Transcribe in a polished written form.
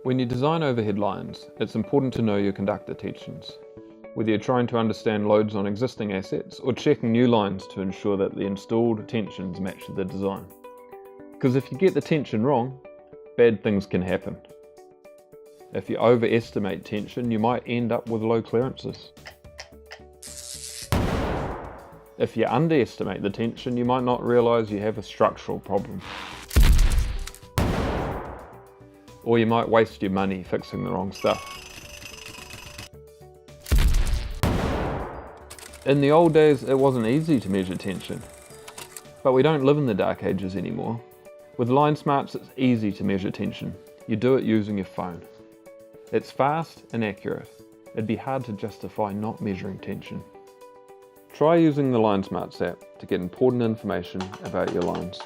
When you design overhead lines, it's important to know your conductor tensions, whether you're trying to understand loads on existing assets or checking new lines to ensure that the installed tensions match the design. Because if you get the tension wrong, bad things can happen. If you overestimate tension, you might end up with low clearances. If you underestimate the tension, you might not realise you have a structural problem. Or you might waste your money fixing the wrong stuff. In the old days, it wasn't easy to measure tension. But we don't live in the dark ages anymore. With LineSmarts, it's easy to measure tension. You do it using your phone. It's fast and accurate. It'd be hard to justify not measuring tension. Try using the LineSmarts app to get important information about your lines.